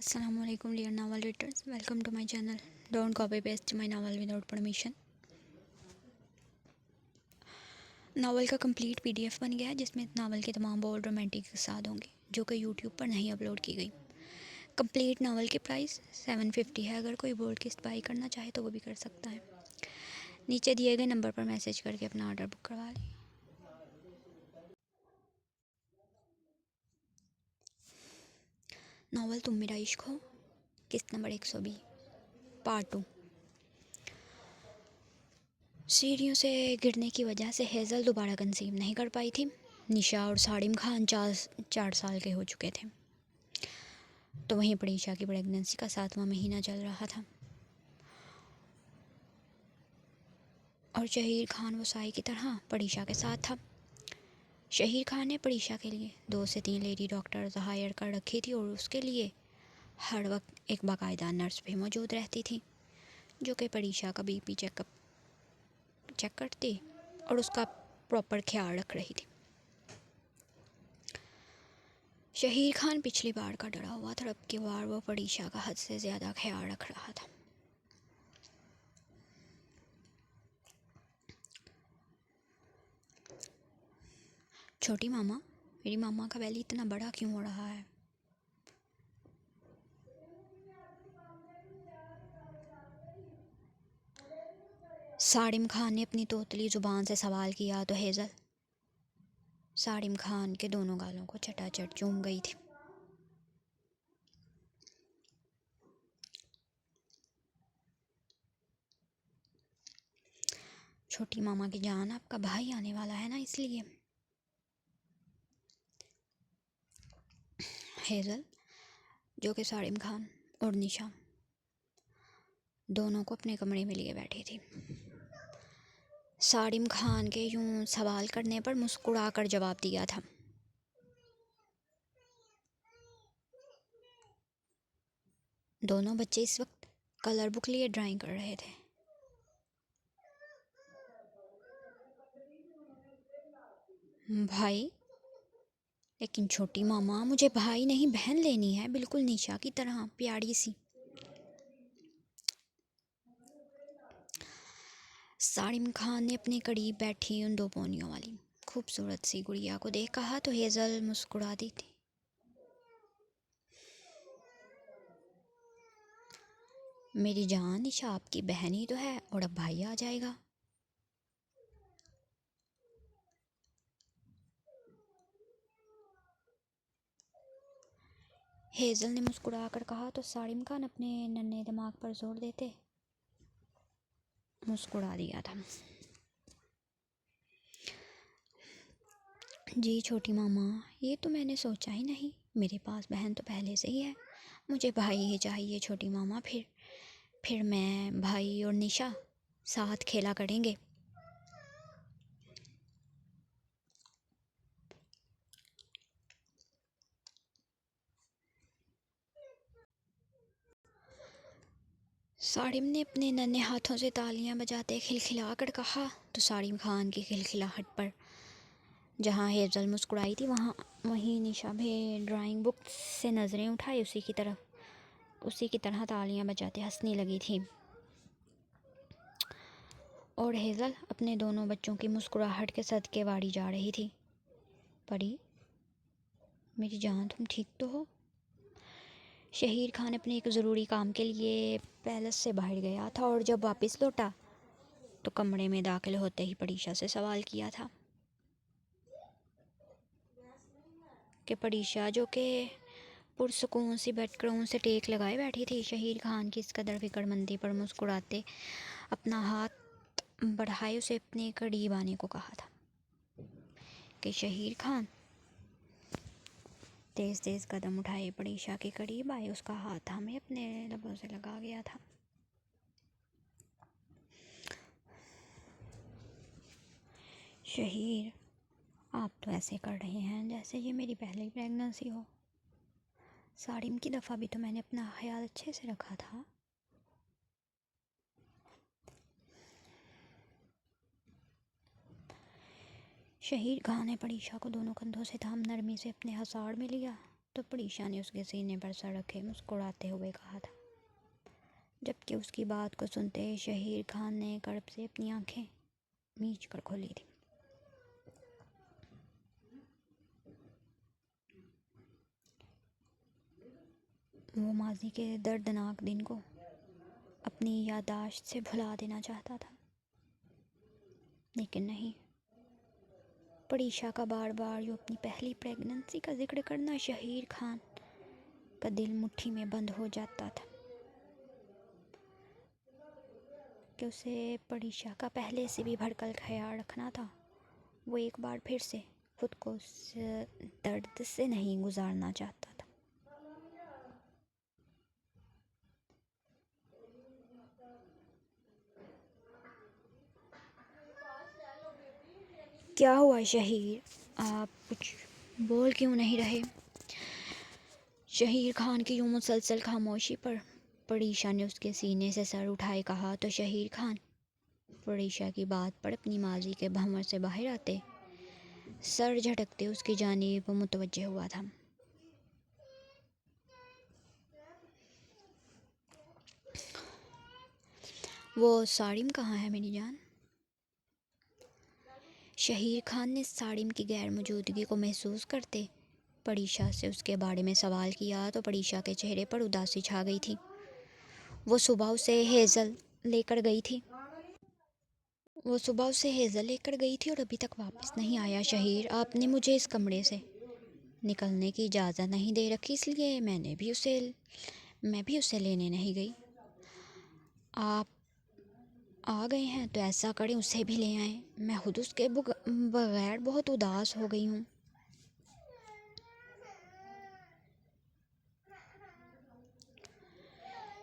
Assalamualaikum dear novel readers, welcome to my channel. Don't copy paste my novel without permission. Novel का complete PDF बन गया है जिसमें novel के तमाम बोल्ड रोमांटिक किस्सात होंगे जो कि यूट्यूब पर नहीं अपलोड की गई। कंप्लीट नावल की प्राइस 750 है। अगर कोई बोल्ड किस्त बाई करना चाहे तो वो भी कर सकता है। नीचे दिए गए नंबर पर मैसेज करके अपना ऑर्डर बुक करवा लें। नावल तुम मेरा इश्क हो, किस्त नंबर 120, पार्ट 2। सीढ़ियों से गिरने की वजह से हेज़ल दोबारा कंसीव नहीं कर पाई थी। निशा और साड़िम खान 4 साल के हो चुके थे। तो वहीं परीक्षा की प्रेगनेंसी का 7वां महीना चल रहा था और शहीर खान वसाई की तरह परीक्षा के साथ था। शहीर खान ने परीक्षा के लिए 2 से 3 लेडी डॉक्टर्स हायर कर रखी थी और उसके लिए हर वक्त एक बाकायदा नर्स भी मौजूद रहती थी जो कि परीक्षा का बीपी चेक करती और उसका प्रॉपर ख्याल रख रही थी। शहीर खान पिछली बार का डरा हुआ था, अब की बार वो परीक्षा का हद से ज़्यादा ख्याल रख रहा था। छोटी मामा, मेरी मामा का बैली इतना बड़ा क्यों हो रहा है? साड़िम खान ने अपनी तोतली ज़ुबान से सवाल किया तो हेज़ल साड़िम खान के दोनों गालों को चटाचट चूम गई थी। छोटी मामा की जान, आपका भाई आने वाला है ना, इसलिए। हेज़ल, जो कि साड़िम खान और निशा दोनों को अपने कमरे में लिए बैठी थी, साड़िम खान के यूं सवाल करने पर मुस्कुरा कर जवाब दिया था। दोनों बच्चे इस वक्त कलर बुक लिए ड्राइंग कर रहे थे। भाई? लेकिन छोटी मामा, मुझे भाई नहीं बहन लेनी है, बिल्कुल निशा की तरह प्यारी सी। साड़िम खान ने अपने करीब बैठी उन 2 पोनियों वाली खूबसूरत सी गुड़िया को देख कहा तो हेज़ल मुस्कुरा दी थी। मेरी जान, निशा आपकी बहन ही तो है और अब भाई आ जाएगा। हेज़ल ने मुस्कुरा कर कहा तो साड़िम खान अपने नन्हे दिमाग पर जोर देते मुस्कुरा दिया था। जी छोटी मामा, ये तो मैंने सोचा ही नहीं, मेरे पास बहन तो पहले से ही है, मुझे भाई ही चाहिए छोटी मामा। फिर मैं, भाई और निशा साथ खेला करेंगे। साड़िम ने अपने नन्हे हाथों से तालियां बजाते खिलखिला कर कहा तो साड़िम खान की खिलखिलाहट पर जहाँ हेज़ल मुस्कुराई थी वहीं निशा भी ड्राइंग बुक से नज़रें उठाई उसी की तरह तालियां बजाते हंसने लगी थी। और हेज़ल अपने दोनों बच्चों की मुस्कुराहट के सदके वाड़ी जा रही थी। परी, मेरी जान, तुम ठीक तो हो? शहीर खान अपने एक ज़रूरी काम के लिए पैलेस से बाहर गया था और जब वापस लौटा तो कमरे में दाखिल होते ही परीक्षा से सवाल किया था कि परीक्षा, जो कि पुरसुकून सी बैठकर उनसे टेक लगाए बैठी थी, शहीर खान की इस कदर फिक्रमंदी पर मुस्कुराते अपना हाथ बढ़ाए उसे अपने करीब आने को कहा था कि शहीर खान तेज़ तेज़ कदम उठाए परीक्षा के करीब आए, उसका हाथ हमें अपने लबों से लगा गया था। शहीर, आप तो ऐसे कर रहे हैं जैसे ये मेरी पहली प्रेगनेंसी हो। साड़िम की दफ़ा भी तो मैंने अपना ख्याल अच्छे से रखा था। शहीर खान ने परीक्षा को दोनों कंधों से थाम नरमी से अपने हसाड़ में लिया तो परीशा ने उसके सीने पर सर रखे मुस्कुराते हुए कहा था, जबकि उसकी बात को सुनते ही शहीर खान ने कड़प से अपनी आंखें मीच कर खोली थी। वो माजी के दर्दनाक दिन को अपनी याददाश्त से भुला देना चाहता था, लेकिन नहीं। परीशा का बार बार यूँ अपनी पहली प्रेगनेंसी का जिक्र करना शहीर खान का दिल मुट्ठी में बंद हो जाता था कि उसे परीशा का पहले से भी भड़कल ख्याल रखना था। वो एक बार फिर से खुद को उस दर्द से नहीं गुजारना चाहता था। क्या हुआ शहीर, आप कुछ बोल क्यों नहीं रहे? शहीर खान की यूँ मुसलसल खामोशी पर परीशा ने उसके सीने से सर उठाए कहा तो शहीर खान परीशा की बात पर अपनी माजी के भंवर से बाहर आते सर झटकते उसकी जानिब मुतवज्जे हुआ था। वो साड़िम कहाँ है मेरी जान? शहीर खान ने साड़िम की गैर मौजूदगी को महसूस करते परीशा से उसके बारे में सवाल किया तो परीशा के चेहरे पर उदासी छा गई थी। वो सुबह उसे हेज़ल लेकर गई थी और अभी तक वापस नहीं आया। शहीर, आपने मुझे इस कमरे से निकलने की इजाज़त नहीं दे रखी, इसलिए मैं भी उसे लेने नहीं गई। आप आ गए हैं तो ऐसा करें उसे भी ले आएं। मैं खुद उसके बगैर बहुत उदास हो गई हूँ।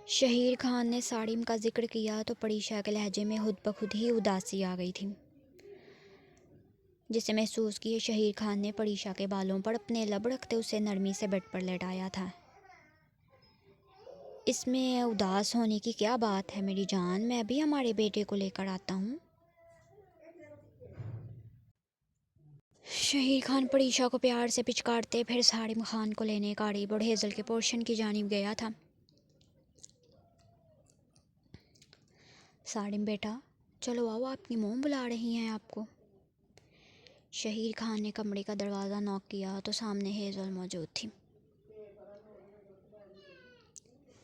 शहीर खान ने साड़िम का जिक्र किया तो परीशा के लहजे में खुद ब खुद ही उदासी आ गई थी, जिसे महसूस किए शहीर खान ने परीशा के बालों पर अपने लब रखते उसे नरमी से बेड पर लेटाया था। इसमें उदास होने की क्या बात है मेरी जान, मैं भी हमारे बेटे को लेकर आता हूँ। शहीर खान परीशा को प्यार से पिचकारते फिर साड़िम खान को लेने कारीब और हेज़ल के पोर्शन की जानिब गया था। साड़िम बेटा, चलो आओ, आपकी मोम बुला रही हैं आपको। शहीर खान ने कमरे का दरवाज़ा नॉक किया तो सामने हेज़ल मौजूद थी,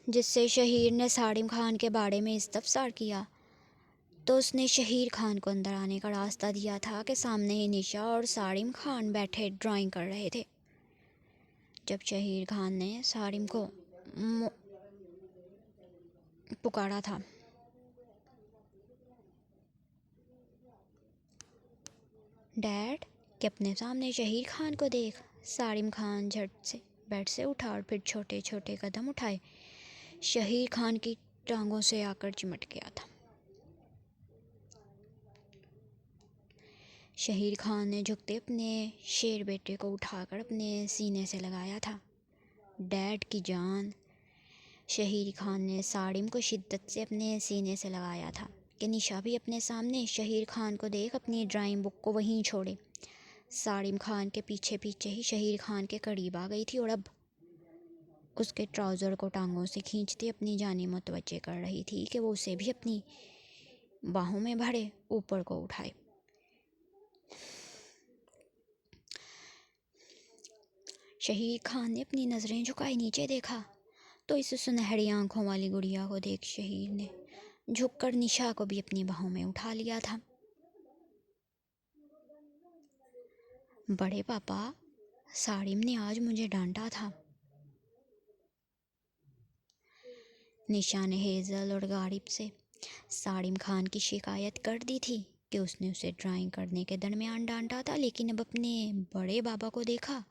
जिससे शहीर ने साड़िम खान के बारे में इस्तफसार किया तो उसने शहीर खान को अंदर आने का रास्ता दिया था कि सामने ही निशा और साड़िम खान बैठे ड्राइंग कर रहे थे। जब शहीर खान ने साड़िम को पुकारा था, डैड, कि अपने सामने शहीर खान को देख साड़िम खान झट से बेड से उठा और फिर छोटे छोटे कदम उठाए शहीर खान की टांगों से आकर चिमट गया था। शहीर खान ने झुकते अपने शेर बेटे को उठाकर अपने सीने से लगाया था। डैड की जान। शहीर खान ने साड़िम को शिद्दत से अपने सीने से लगाया था कि निशा भी अपने सामने शहीर खान को देख अपनी ड्राइंग बुक को वहीं छोड़े। साड़िम खान के पीछे पीछे ही शहीर खान के करीब आ गई थी और अब उसके ट्राउज़र को टांगों से खींचते अपनी जाने मुतवज्जे कर रही थी कि वो उसे भी अपनी बाहों में भरे ऊपर को उठाए। शहीर खान ने अपनी नज़रें झुकाई नीचे देखा तो इस सुनहरी आंखों वाली गुड़िया को देख शहीर ने झुककर निशा को भी अपनी बाहों में उठा लिया था। बड़े पापा, साड़िम ने आज मुझे डांटा था। निशा ने हेज़ल और गारिब से साड़िम खान की शिकायत कर दी थी कि उसने उसे ड्राइंग करने के दरमियान डांटा था, लेकिन अब अपने बड़े बाबा को देखा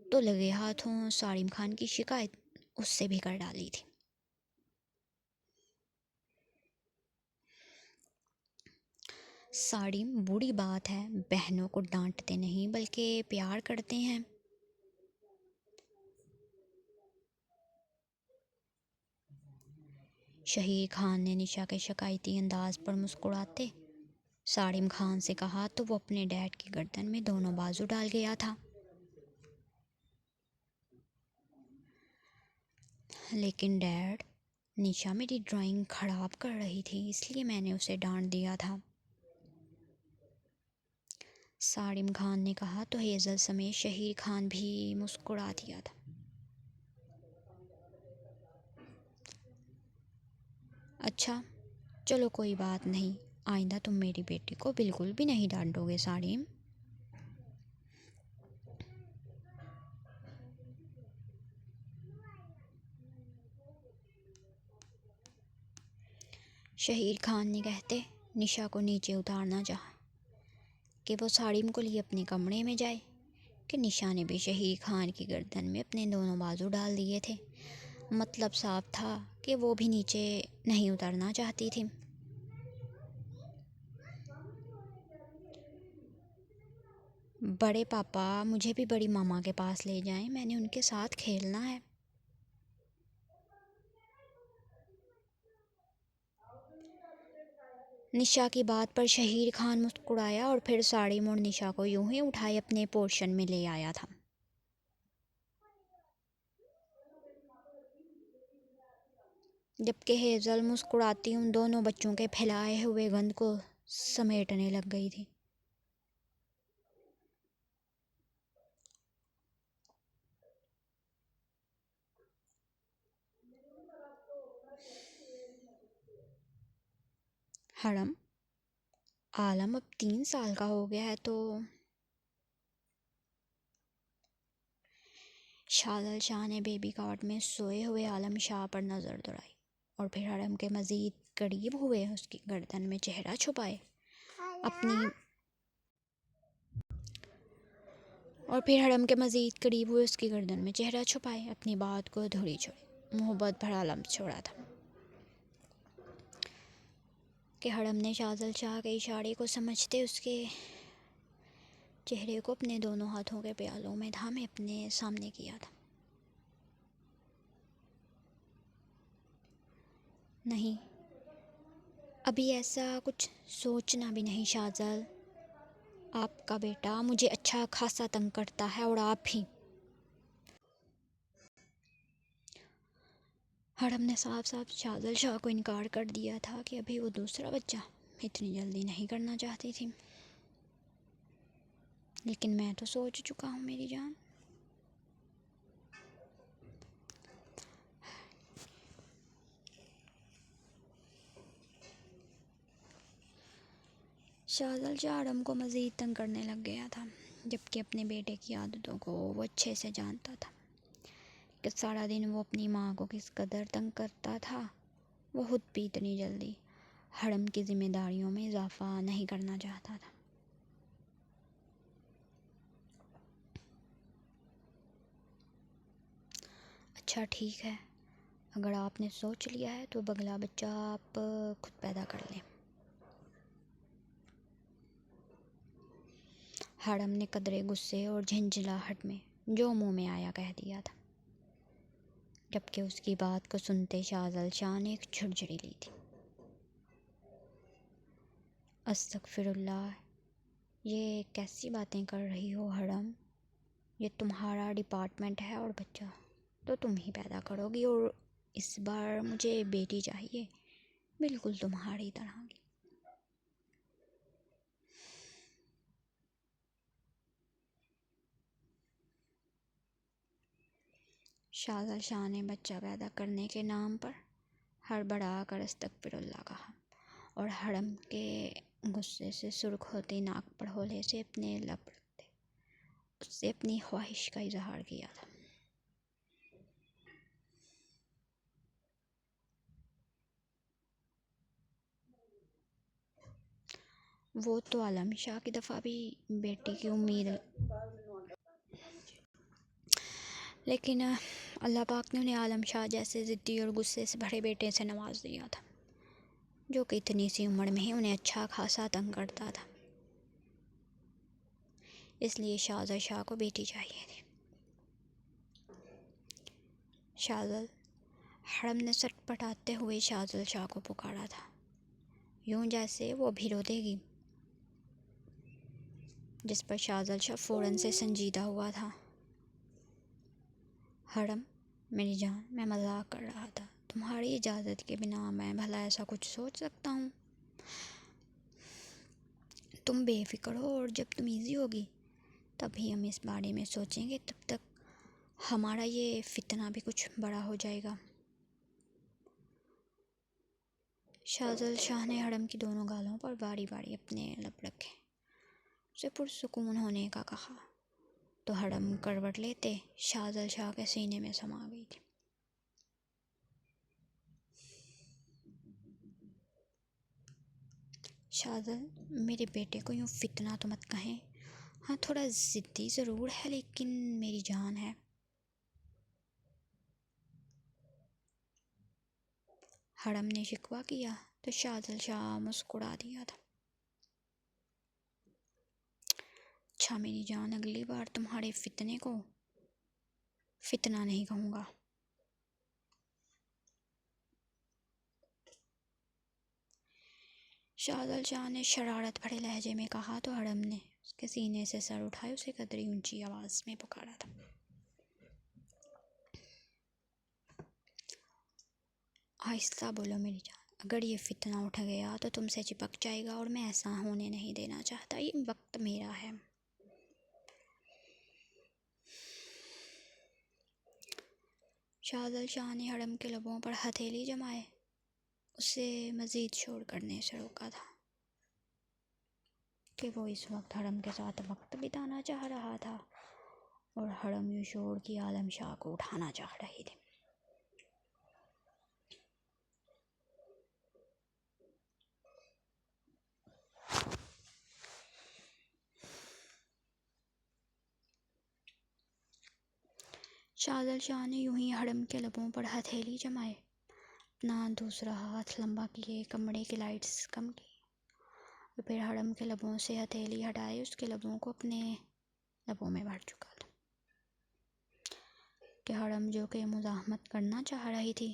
तो लगे हाथों साड़िम खान की शिकायत उससे भी कर डाली थी। साड़िम, बुरी बात है, बहनों को डांटते नहीं बल्कि प्यार करते हैं। शहीर खान ने निशा के शिकायती अंदाज पर मुस्कुराते साड़िम खान से कहा तो वो अपने डैड की गर्दन में दोनों बाजू डाल गया था। लेकिन डैड, निशा मेरी ड्राइंग खराब कर रही थी, इसलिए मैंने उसे डांट दिया था, सारिम खान ने कहा तो हेज़ल समेत शहीर खान भी मुस्कुरा दिया था। अच्छा चलो कोई बात नहीं, आइंदा तुम मेरी बेटी को बिल्कुल भी नहीं डांटोगे सारिम। शहीर खान ने कहते निशा को नीचे उतारना चाहा कि वो सारिम को लिए अपने कमरे में जाए कि निशा ने भी शहीर खान की गर्दन में अपने दोनों बाजू डाल दिए थे। मतलब साफ था कि वो भी नीचे नहीं उतरना चाहती थी। बड़े पापा मुझे भी बड़ी मामा के पास ले जाएं, मैंने उनके साथ खेलना है। निशा की बात पर शहीर खान मुस्कुराया और फिर साड़ी मोड़ निशा को यूं ही उठाए अपने पोर्शन में ले आया था। जबकि हेज़ल मुस्कुराती उन दोनों बच्चों के फैलाए हुए गंध को समेटने लग गई थी। हरम, आलम अब 3 साल का हो गया है तो शादल शाह ने बेबी कॉट में सोए हुए आलम शाह पर नज़र दौड़ाई और फिर हरम के मज़ीद करीब हुए उसकी गर्दन में चेहरा छुपाए अपनी और फिर हरम के मज़ीद करीब हुए उसकी गर्दन में चेहरा छुपाए अपनी बात को अधूरी छोड़ी। मोहब्बत भरा लम्स छोड़ा था कि हरम ने शादल शाह के इशारे को समझते उसके चेहरे को अपने दोनों हाथों के प्यालों में थामे अपने सामने किया था। नहीं, अभी ऐसा कुछ सोचना भी नहीं शाजल, आपका बेटा मुझे अच्छा खासा तंग करता है और आप भी। हरम ने साफ साफ शादल शाह को इनकार कर दिया था कि अभी वो दूसरा बच्चा इतनी जल्दी नहीं करना चाहती थी। लेकिन मैं तो सोच चुका हूँ मेरी जान। शादल शाह हरम को मज़ीद तंग करने लग गया था, जबकि अपने बेटे की आदतों को वो अच्छे से जानता था कि सारा दिन वो अपनी माँ को किस कदर तंग करता था। वो खुद भी इतनी जल्दी हरम की जिम्मेदारियों में इजाफा नहीं करना चाहता था। अच्छा ठीक है, अगर आपने सोच लिया है तो अगला बच्चा आप खुद पैदा कर लें। हरम ने कदरे गुस्से और झंझलाहट में जो मुंह में आया कह दिया था, जबकि उसकी बात को सुनते शादल शाह ने एक झुरझुरी ली थी। अस्तगफिरुल्लाह, ये कैसी बातें कर रही हो हरम, ये तुम्हारा डिपार्टमेंट है और बच्चा तो तुम ही पैदा करोगी, और इस बार मुझे बेटी चाहिए, बिल्कुल तुम्हारी तरह की। शादल शाह ने बच्चा पैदा करने के नाम पर हड़बड़ा कर अस्तगफिरुल्लाह कहा और हरम के गुस्से से सुर्ख होती नाक पर होले से अपने लब रखते उससे अपनी ख्वाहिश का इजहार किया था। वो तो आलम शाह की दफ़ा भी बेटी की उम्मीद, लेकिन अल्लाह पाक ने उन्हें आलम शाह जैसे ज़िद्दी और गुस्से से भरे बेटे से नवाज दिया था, जो कि इतनी सी उम्र में ही उन्हें अच्छा खासा तंग करता था। इसलिए शाहज़ा शाह को बेटी चाहिए थी। शाज़ल, हरम ने सटपटाते हुए शाज़ल शाह को पुकारा था, यूं जैसे वो भी रो देगी, जिस पर शाज़ल शाह फ़ौरन से संजीदा हुआ था। हरम, मेरी जान, मैं मजाक कर रहा था। तुम्हारी इजाज़त के बिना मैं भला ऐसा कुछ सोच सकता हूँ? तुम बेफिक्र हो, और जब तुम ईजी होगी तभी हम इस बारे में सोचेंगे। तब तक हमारा ये फितना भी कुछ बड़ा हो जाएगा। शाहजल शाह ने हरम की दोनों गालों पर बारी बारी अपने लब रखे, उसे पुरसुकून होने का कहा तो हरम करवट लेते शाहजल शाह के सीने में समा गई थी। शाहजल, मेरे बेटे को यूँ फितना तो मत कहें। हाँ, थोड़ा ज़िद्दी ज़रूर है, लेकिन मेरी जान है। हरम ने शिकवा किया तो शाहजल शाह मुस्कुरा दिया था। अच्छा मेरी जान, अगली बार तुम्हारे फितने को फितना नहीं कहूँगा। शाहजल शाह ने शरारत भरे लहजे में कहा तो हरम ने उसके सीने से सर उठाए उसे कदरी ऊंची आवाज़ में पुकारा था। आहिस्ता बोलो मेरी जान, अगर ये फितना उठ गया तो तुमसे चिपक जाएगा, और मैं ऐसा होने नहीं देना चाहता। ये वक्त मेरा है। शाहजल शाह ने हरम के लबों पर हथेली जमाए उसे मज़ीद शोर करने से रोका था कि वो इस वक्त हरम के साथ वक्त बिताना चाह रहा था, और हरम यूँ शोर की आलम शाह को उठाना चाह रही थी। शाहजल शाह ने यूं ही हरम के लबों पर हथेली जमाए, अपना दूसरा हाथ लंबा किए, कमरे की लाइट्स कम की, और फिर हरम के लबों से हथेली हटाए उसके लबों को अपने लबों में भर चुका था कि हरम जो कि मुज़ाहमत करना चाह रही थी,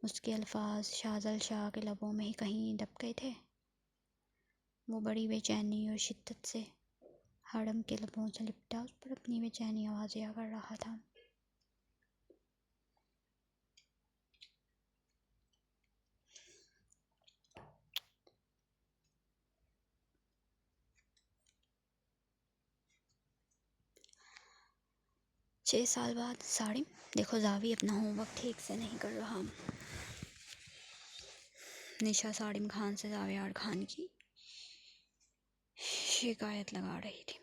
उसके अल्फाज शाहजल शाह के लबों में ही कहीं दब गए थे। वो बड़ी बेचैनी और शिद्दत से हरम के लबों से लिपटा उस पर अपनी बेचैनी आवाज़ें कर रहा था। छः साल बाद साड़ी देखो, जावी अपना होमवर्क ठीक से नहीं कर रहा। निशा साड़िम खान से जावेयार खान की शिकायत लगा रही थी।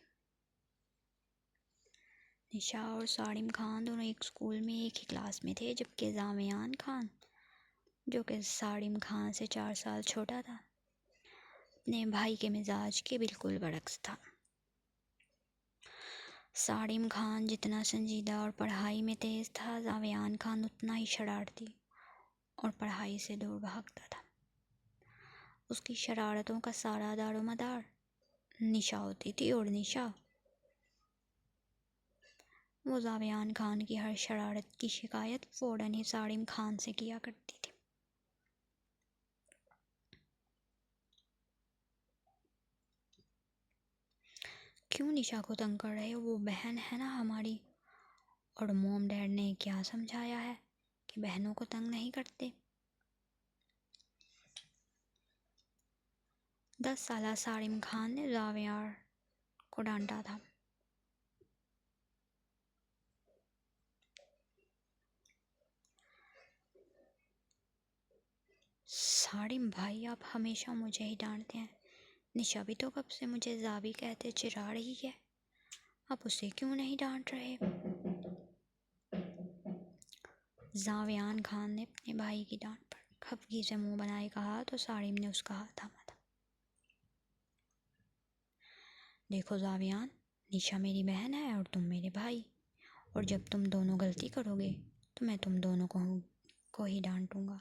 निशा और साड़िम खान दोनों एक स्कूल में एक ही क्लास में थे, जबकि जावेयान खान, जो कि साड़िम खान से 4 साल छोटा था, अपने भाई के मिजाज के बिल्कुल बरक्स था। साड़िम खान जितना संजीदा और पढ़ाई में तेज़ था, जावेयान खान उतना ही शरारती और पढ़ाई से दूर भागता था। उसकी शरारतों का सारा दारोमदार निशा होती थी, और निशा वो जावेयान खान की हर शरारत की शिकायत फ़ौरन ही साड़िम खान से किया करती थी। क्यों निशा को तंग कर रहे हो? वो बहन है ना हमारी, और मोम डैड ने क्या समझाया है कि बहनों को तंग नहीं करते। 10 साला साड़िम खान ने जावेयार को डांटा था। साड़िम भाई, आप हमेशा मुझे ही डांटते हैं। निशा भी तो कब से मुझे जावी कहते चिढ़ा रही है, आप उसे क्यों नहीं डांट रहे? जावेयान खान ने अपने भाई की डांट पर खफगी से मुंह बनाए कहा तो साड़िम ने उसका हाथ थामा था। देखो जावियान, निशा मेरी बहन है और तुम मेरे भाई, और जब तुम दोनों गलती करोगे तो मैं तुम दोनों को ही डांटूंगा।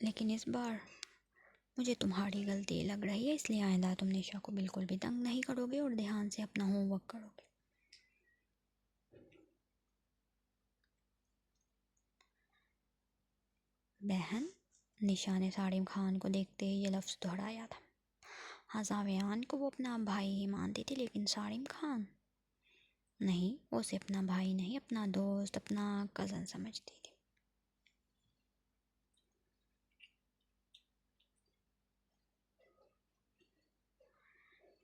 लेकिन इस बार मुझे तुम्हारी गलती लग रही है, इसलिए आइंदा तुम निशा को बिल्कुल भी तंग नहीं करोगे और ध्यान से अपना होमवर्क करोगे। बहन? निशा ने साड़िम खान को देखते ही ये लफ्ज़ दोहराया था। हाँ, जावियान को वो अपना भाई ही मानती थी, लेकिन साड़िम खान नहीं, वो उसे अपना भाई नहीं, अपना दोस्त, अपना कज़न समझती थी।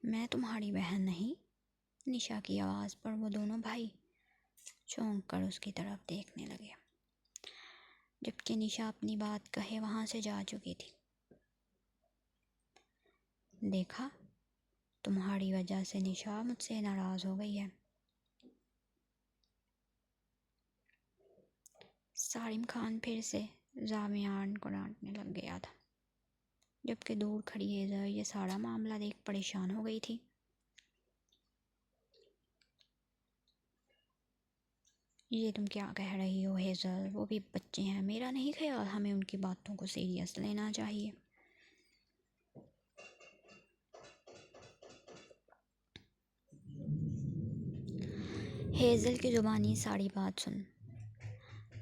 मैं तुम्हारी बहन नहीं। निशा की आवाज़ पर वो दोनों भाई चौंक कर उसकी तरफ देखने लगे, जबकि निशा अपनी बात कहे वहाँ से जा चुकी थी। देखा, तुम्हारी वजह से निशा मुझसे नाराज़ हो गई है। सारिम खान फिर से जामियान को डांटने लग गया था, जबकि दूर खड़ी हेज़र ये सारा मामला देख परेशान हो गई थी। ये तुम क्या कह रही हो हेज़ल? वो भी बच्चे हैं। मेरा नहीं ख्याल हमें उनकी बातों को सीरियस लेना चाहिए। हेज़ल की ज़ुबानी सारी बात सुन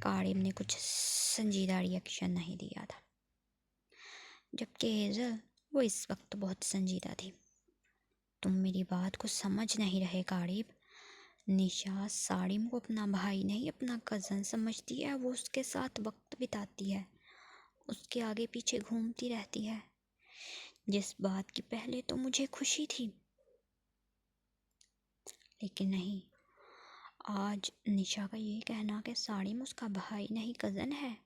कारिम ने कुछ संजीदा रिएक्शन नहीं दिया था, जबकि हेज़ल वो इस वक्त बहुत संजीदा थी। तुम मेरी बात को समझ नहीं रहे कारिब। निशा सारिम को अपना भाई नहीं, अपना कज़न समझती है। वो उसके साथ वक्त बिताती है, उसके आगे पीछे घूमती रहती है, जिस बात की पहले तो मुझे खुशी थी। लेकिन नहीं, आज निशा का ये कहना कि सारिम उसका भाई नहीं कज़न है,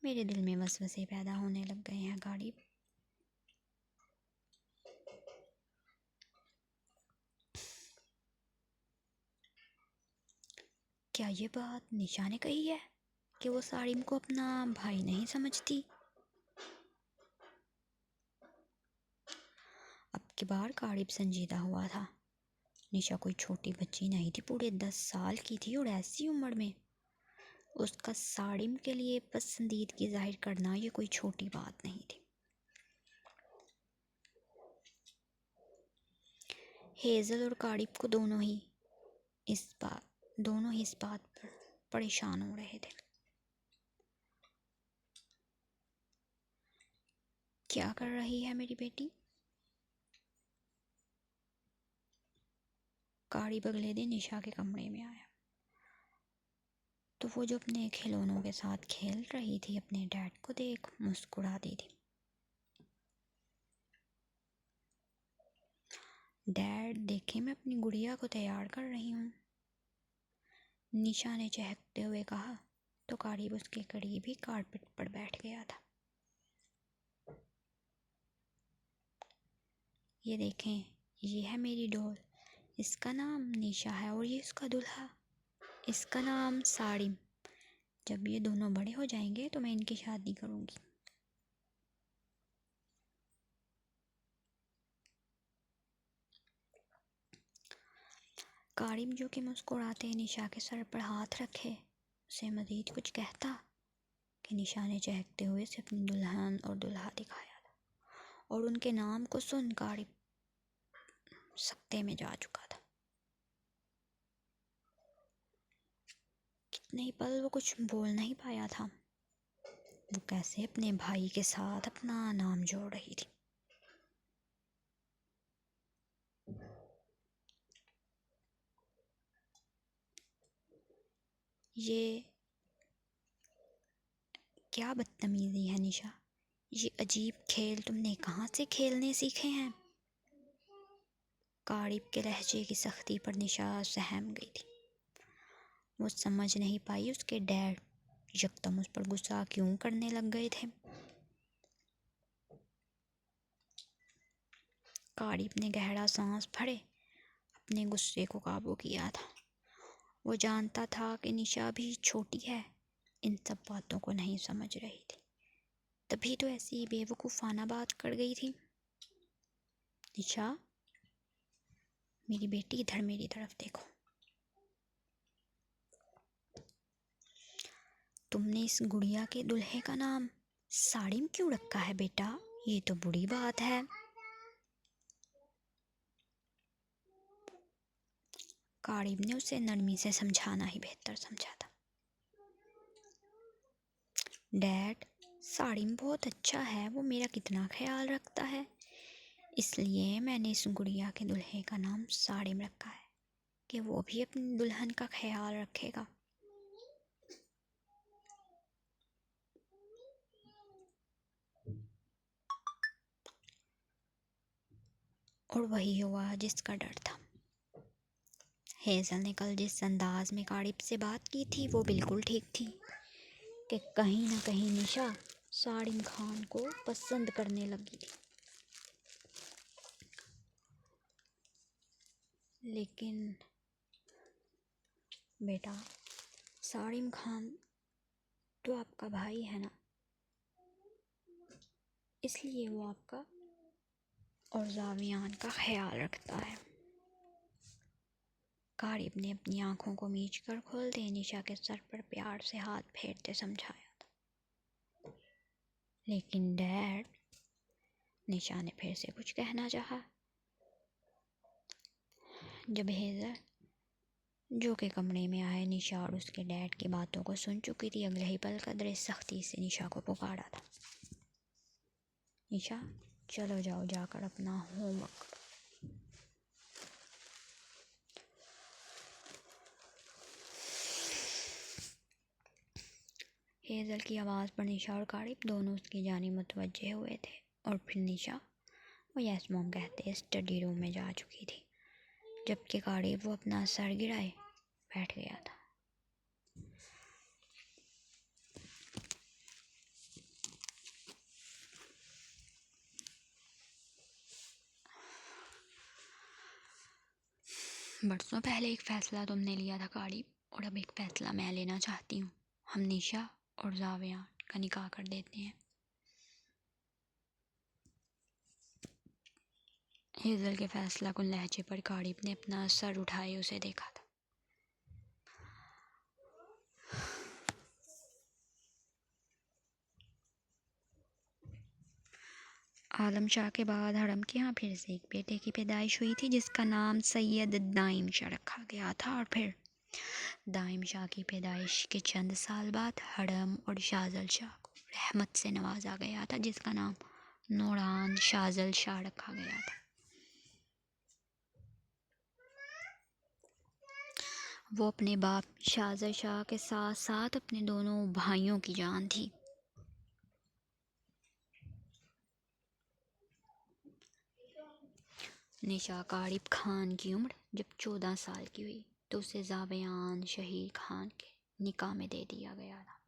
मेरे दिल में वसवसे पैदा होने लग गए हैं कारिब। क्या ये बात निशा ने कही है कि वो सारिम को अपना भाई नहीं समझती? अब की बार कारिब संजीदा हुआ था। निशा कोई छोटी बच्ची नहीं थी, पूरे 10 साल की थी, और ऐसी उम्र में उसका सारिम के लिए पसंदीदगी जाहिर करना ये कोई छोटी बात नहीं थी। हेज़ल और कारिब को दोनों ही इस बात पर परेशान हो रहे थे। क्या कर रही है मेरी बेटी? कारिब अगले दिन निशा के कमरे में आया तो वो जो अपने खिलौनों के साथ खेल रही थी, अपने डैड को देख मुस्कुरा दी थी। डैड देखे, मैं अपनी गुड़िया को तैयार कर रही हूँ, निशा ने चहकते हुए कहा तो कारिब उसके करीब ही कारपेट पर बैठ गया था। ये देखें, ये है मेरी डॉल, इसका नाम निशा है, और ये इसका दूल्हा, इसका नाम सारिम। जब ये दोनों बड़े हो जाएंगे तो मैं इनकी शादी करूँगी। कारिम जो कि मुस्कुराते निशा के सर पर हाथ रखे उसे मज़ीद कुछ कहता कि निशा ने चहकते हुए से अपनी दुल्हन और दूल्हा दिखाया था, और उनके नाम को सुन कारिब सकते में जा चुका था। कितने ही पल वो कुछ बोल नहीं पाया था। वो कैसे अपने भाई के साथ अपना नाम जोड़ रही थी। ये क्या बदतमीज़ी है निशा? ये अजीब खेल तुमने कहाँ से खेलने सीखे हैं? कारिब के लहजे की सख्ती पर निशा सहम गई थी। वो समझ नहीं पाई उसके डैड यकदम उस पर गुस्सा क्यों करने लग गए थे। कारिब ने गहरा सांस भरे अपने गुस्से को काबू किया था। वो जानता था कि निशा भी छोटी है, इन सब बातों को नहीं समझ रही थी, तभी तो ऐसी बेवकूफ़ाना बात कर गई थी। निशा, मेरी बेटी, इधर मेरी तरफ देखो। तुमने इस गुड़िया के दूल्हे का नाम सारिम क्यों रखा है बेटा? ये तो बुरी बात है। कारिब ने उसे नरमी से समझाना ही बेहतर समझा था। डैड, सारिम बहुत अच्छा है, वो मेरा कितना ख्याल रखता है, इसलिए मैंने इस गुड़िया के दूल्हे का नाम सारिम रखा है कि वो भी अपनी दुल्हन का ख्याल रखेगा। और वही हुआ जिसका डर था। हेज़ल ने कल जिस अंदाज में कारिब से बात की थी वो बिल्कुल ठीक थी कि कहीं ना कहीं निशा सारिम खान को पसंद करने लगी थी। लेकिन बेटा, सारिम खान तो आपका भाई है ना, इसलिए वो आपका और जावियान का ख्याल रखता है। कारिब ने अपनी आंखों को मीच कर खोलते निशा के सर पर प्यार से हाथ फेरते समझाया था। लेकिन डैड, निशा ने फिर से कुछ कहना चाहा। जब हेज़ल जो के कमरे में आए, निशा और उसके डैड की बातों को सुन चुकी थी, अगले ही पल कदरे सख्ती से निशा को पुकारा था। निशा, चलो जाओ, जाकर अपना होमवर्क। हेज़ल की आवाज़ पर निशा और कारिब दोनों उसकी जानिब मुतवज्जे हुए थे। और फिर निशा वो यस मॉम कहते स्टडी रूम में जा चुकी थी, जबकि कारिब वो अपना सर गिराए बैठ गया था। बरसों पहले एक फ़ैसला तुमने लिया था कारिब, और अब एक फ़ैसला मैं लेना चाहती हूँ। हम निशा और जावियान का निकाह कर देते हैं। हेज़ल के फैसला कुन लहजे पर कारिब ने अपना सर उठाए उसे देखा था। आलम शाह के बाद हरम के यहाँ फिर से एक बेटे की पैदाइश हुई थी, जिसका नाम सैयद दाइम शाह रखा गया था। और फिर दाइम शाह की पैदाइश के चंद साल बाद हरम और शाहजल शाह को रहमत से नवाजा गया था, जिसका नाम नूरान शाहजल शाह रखा गया था। वो अपने बाप शाहजल शाह के साथ साथ अपने दोनों भाइयों की जान थी। निशा कारिब खान की उम्र जब 14 साल की हुई तो उसे जावियान शहीर खान के निकाह में दे दिया गया था।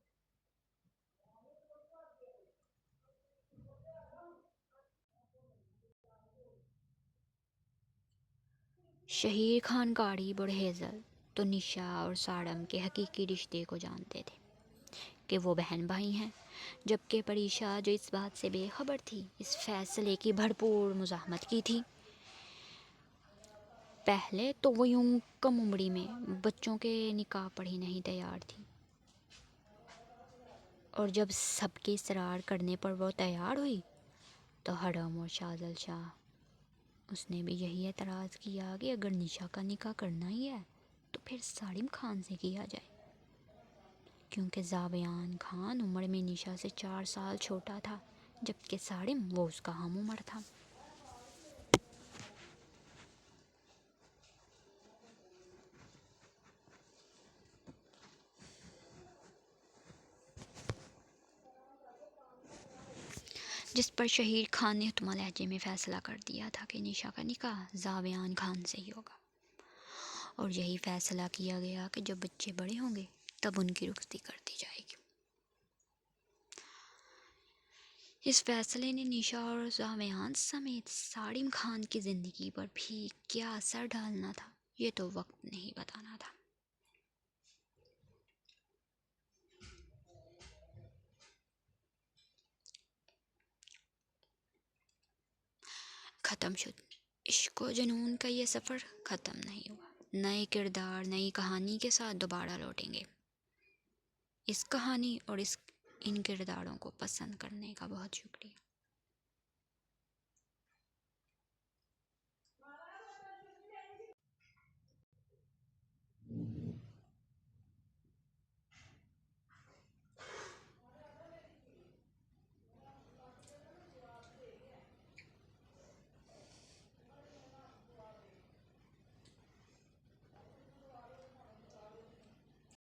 शहीर खान कारिब और हेज़ल तो निशा और साड़म के हकीकी रिश्ते को जानते थे कि वो बहन भाई हैं, जबकि परीशा जो इस बात से बेखबर थी, इस फैसले की भरपूर मुज़ाहमत की थी। पहले तो वो यूं कम उम्री में बच्चों के निकाह पर ही नहीं तैयार थी, और जब सबके इसरार करने पर वो तैयार हुई तो हरम और शाहजल शाह उसने भी यही एतराज़ किया कि अगर निशा का निकाह करना ही है तो फिर सालिम खान से किया जाए, क्योंकि जावियान खान उम्र में निशा से 4 साल छोटा था, जबकि सालिम वो उसका हम उम्र था। जिस पर शहीर खान ने हुतमा लहजे में फ़ैसला कर दिया था कि निशा का निकाह जावियान खान से ही होगा। और यही फ़ैसला किया गया कि जब बच्चे बड़े होंगे तब उनकी रुखसती कर दी जाएगी। इस फैसले ने निशा और जावियान समेत सालिम खान की ज़िंदगी पर भी क्या असर डालना था, ये तो वक्त नहीं बताना था। ख़त्म शुद इश्क व जुनून का ये सफ़र ख़त्म नहीं हुआ। नए किरदार नई कहानी के साथ दोबारा लौटेंगे। इस कहानी और इन किरदारों को पसंद करने का बहुत शुक्रिया।